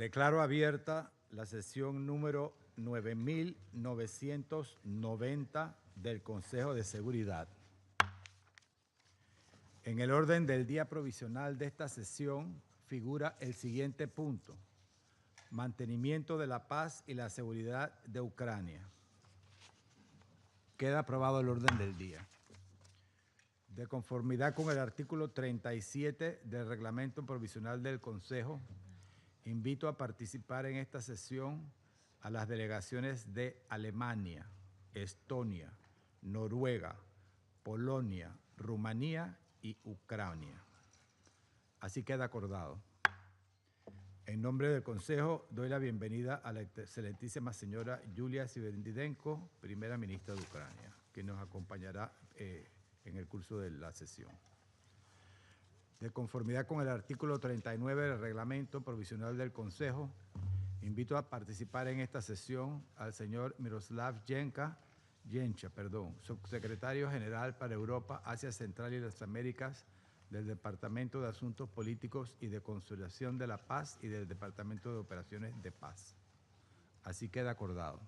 Declaro abierta la sesión número 9990 del Consejo de Seguridad. En el orden del día provisional de esta sesión figura el siguiente punto: mantenimiento de la paz y la seguridad de Ucrania. Queda aprobado el orden del día. De conformidad con el artículo 37 del Reglamento Provisional del Consejo, invito a participar en esta sesión a las delegaciones de Alemania, Estonia, Noruega, Polonia, Rumanía y Ucrania. Así queda acordado. En nombre del Consejo, doy la bienvenida a la excelentísima señora Yulia Sviridenko, primera ministra de Ucrania, que nos acompañará en el curso de la sesión. De conformidad con el artículo 39 del Reglamento Provisional del Consejo, invito a participar en esta sesión al señor Miroslav Yencha, subsecretario general para Europa, Asia Central y las Américas del Departamento de Asuntos Políticos y de Consolidación de la Paz y del Departamento de Operaciones de Paz. Así queda acordado.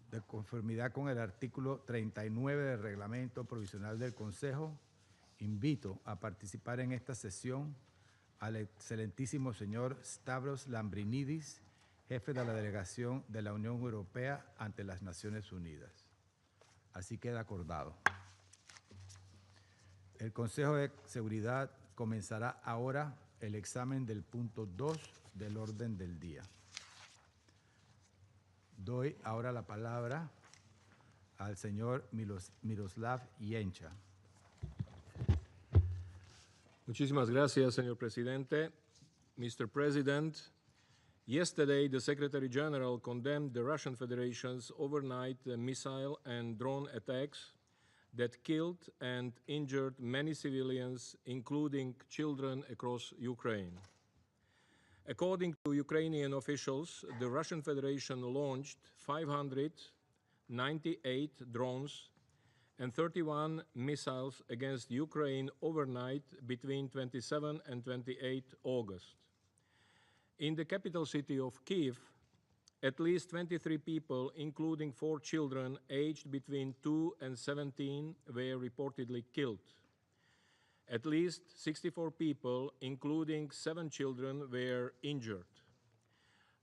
De conformidad con el artículo 39 del Reglamento Provisional del Consejo, invito a participar en esta sesión al excelentísimo señor Stavros Lambrinidis, jefe de la delegación de la Unión Europea ante las Naciones Unidas. Así queda acordado. El Consejo de Seguridad comenzará ahora el examen del punto 2 del orden del día. Doy ahora la palabra al señor Miroslav Yencha. Muchísimas gracias, señor presidente. Mr. President, yesterday the Secretary General condemned the Russian Federation's overnight missile and drone attacks that killed and injured many civilians, including children, across Ukraine. According to Ukrainian officials, the Russian Federation launched 598 drones and 31 missiles against Ukraine overnight between 27 and 28 August. In the capital city of Kyiv, at least 23 people, including 4 children aged between 2 and 17, were reportedly killed. At least 64 people, including 7 children, were injured.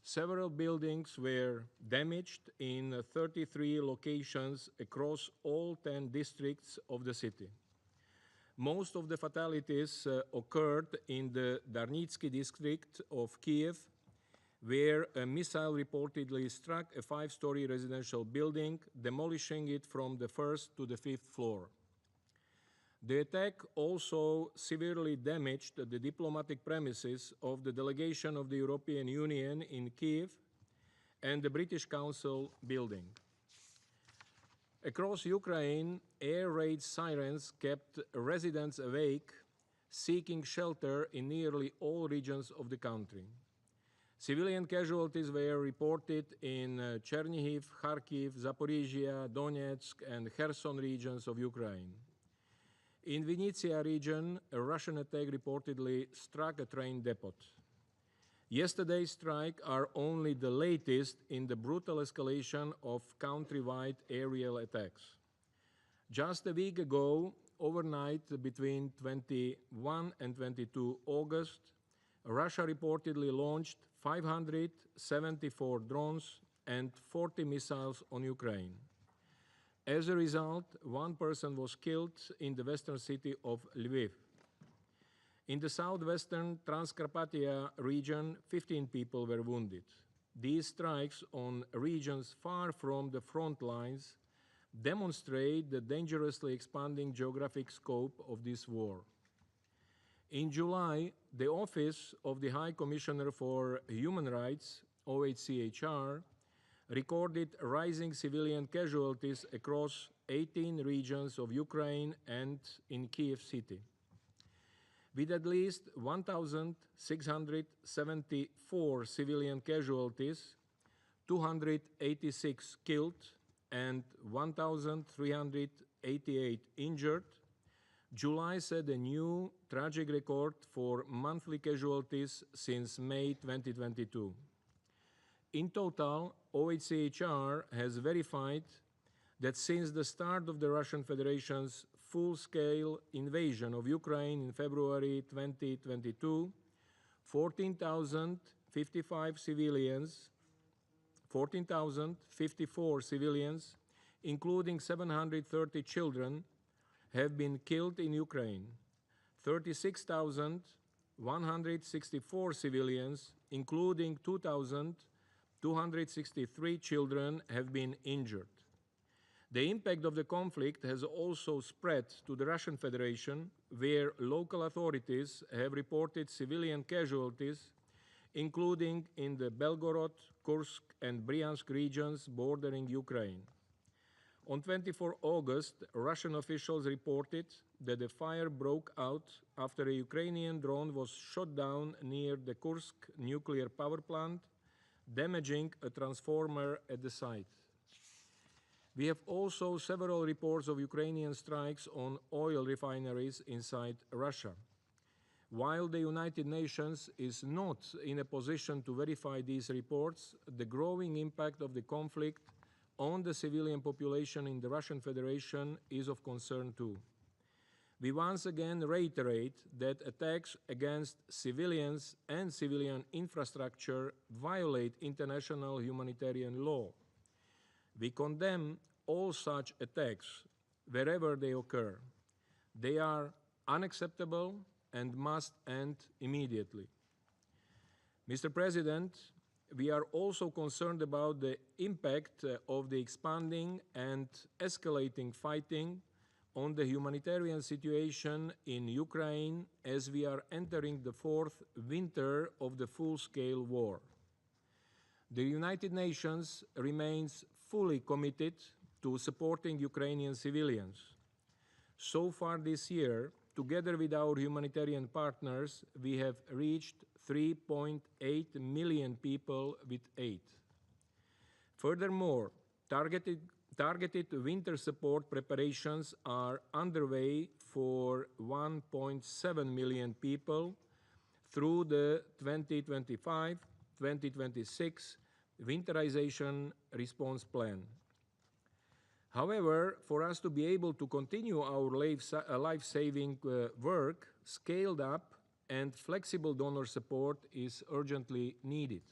Several buildings were damaged in 33 locations across all 10 districts of the city. Most of the fatalities occurred in the Darnitsky district of Kyiv, where a missile reportedly struck a 5-story residential building, demolishing it from the 1st to the 5th floor. The attack also severely damaged the diplomatic premises of the delegation of the European Union in Kyiv and the British Council building. Across Ukraine, air raid sirens kept residents awake, seeking shelter in nearly all regions of the country. Civilian casualties were reported in Chernihiv, Kharkiv, Zaporizhia, Donetsk, and Kherson regions of Ukraine. In Vinnytsia region, a Russian attack reportedly struck a train depot. Yesterday's strikes are only the latest in the brutal escalation of countrywide aerial attacks. Just a week ago, overnight between 21 and 22 August, Russia reportedly launched 574 drones and 40 missiles on Ukraine. As a result, 1 person was killed in the western city of Lviv. In the southwestern Transcarpathia region, 15 people were wounded. These strikes on regions far from the front lines demonstrate the dangerously expanding geographic scope of this war. In July, the Office of the High Commissioner for Human Rights, OHCHR, recorded rising civilian casualties across 18 regions of Ukraine and in Kyiv city. With at least 1,674 civilian casualties, 286 killed, and 1,388 injured, July set a new tragic record for monthly casualties since May 2022. In total, OHCHR has verified that since the start of the Russian Federation's full-scale invasion of Ukraine in February 2022, 14,054 civilians, including 730 children, have been killed in Ukraine. 36,164 civilians, including 2,263 children, have been injured. The impact of the conflict has also spread to the Russian Federation, where local authorities have reported civilian casualties, including in the Belgorod, Kursk, and Bryansk regions bordering Ukraine. On 24 August, Russian officials reported that the fire broke out after a Ukrainian drone was shot down near the Kursk nuclear power plant, damaging a transformer at the site. We have also several reports of Ukrainian strikes on oil refineries inside Russia. While the United Nations is not in a position to verify these reports, the growing impact of the conflict on the civilian population in the Russian Federation is of concern too. We once again reiterate that attacks against civilians and civilian infrastructure violate international humanitarian law. We condemn all such attacks wherever they occur. They are unacceptable and must end immediately. Mr. President, we are also concerned about the impact of the expanding and escalating fighting on the humanitarian situation in Ukraine as we are entering the fourth winter of the full-scale war. The United Nations remains fully committed to supporting Ukrainian civilians. So far this year, together with our humanitarian partners, we have reached 3.8 million people with aid. Furthermore, targeted winter support preparations are underway for 1.7 million people through the 2025-2026 winterization response plan. However, for us to be able to continue our life-saving work, scaled up and flexible donor support is urgently needed.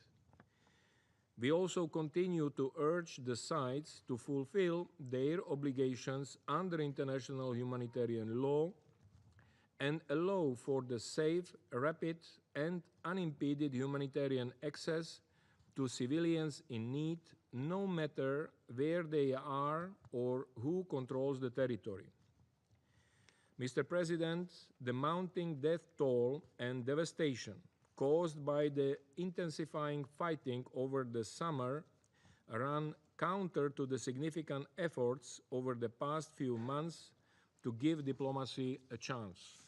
We also continue to urge the sides to fulfill their obligations under international humanitarian law and allow for the safe, rapid, and unimpeded humanitarian access to civilians in need, no matter where they are or who controls the territory. Mr. President, the mounting death toll and devastation caused by the intensifying fighting over the summer run counter to the significant efforts over the past few months to give diplomacy a chance.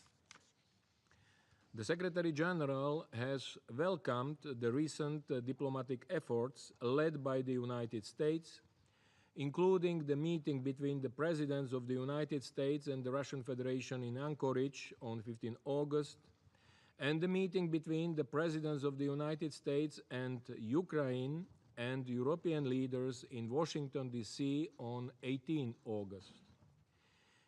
The Secretary General has welcomed the recent diplomatic efforts led by the United States, including the meeting between the Presidents of the United States and the Russian Federation in Anchorage on 15 August, and the meeting between the Presidents of the United States and Ukraine and European leaders in Washington, D.C. on 18 August.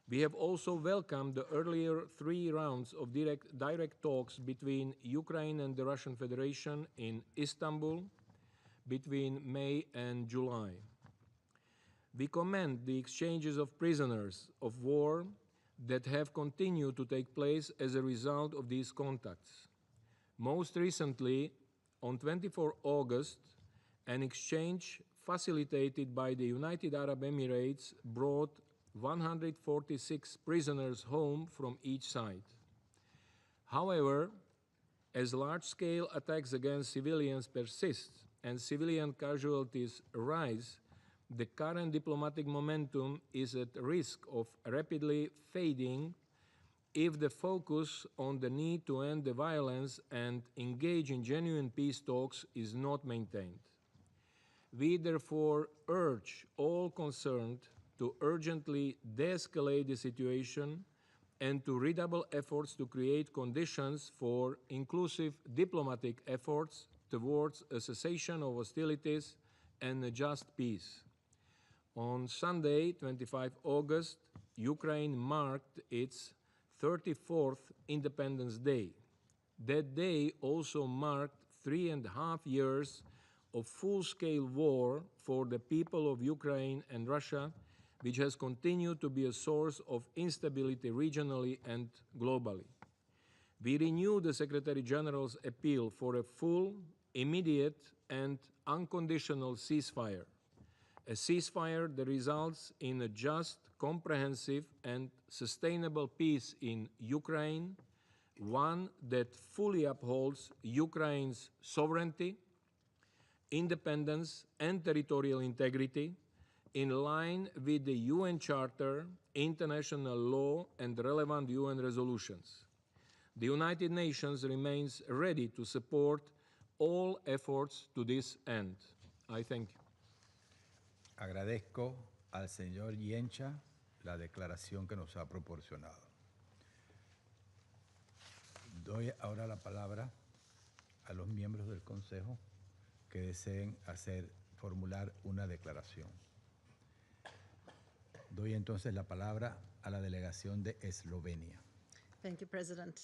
We have also welcomed the earlier 3 rounds of direct talks between Ukraine and the Russian Federation in Istanbul between May and July. We commend the exchanges of prisoners of war that have continued to take place as a result of these contacts. Most recently, on 24 August, an exchange facilitated by the United Arab Emirates brought 146 prisoners home from each side. However, as large-scale attacks against civilians persist and civilian casualties rise, the current diplomatic momentum is at risk of rapidly fading if the focus on the need to end the violence and engage in genuine peace talks is not maintained. We therefore urge all concerned to urgently de-escalate the situation and to redouble efforts to create conditions for inclusive diplomatic efforts towards a cessation of hostilities and a just peace. On Sunday, 25 August, Ukraine marked its 34th Independence Day. That day also marked 3.5 years of full-scale war for the people of Ukraine and Russia, which has continued to be a source of instability regionally and globally. We renew the Secretary General's appeal for a full, immediate, and unconditional ceasefire. A ceasefire that results in a just, comprehensive, and sustainable peace in Ukraine, one that fully upholds Ukraine's sovereignty, independence, and territorial integrity, in line with the UN Charter, international law, and relevant UN resolutions. The United Nations remains ready to support all efforts to this end. I thank you. Agradezco al señor Yencha la declaración que nos ha proporcionado. Doy ahora la palabra a los miembros del Consejo que deseen formular una declaración. Doy entonces la palabra a la delegación de Eslovenia. Thank you, President.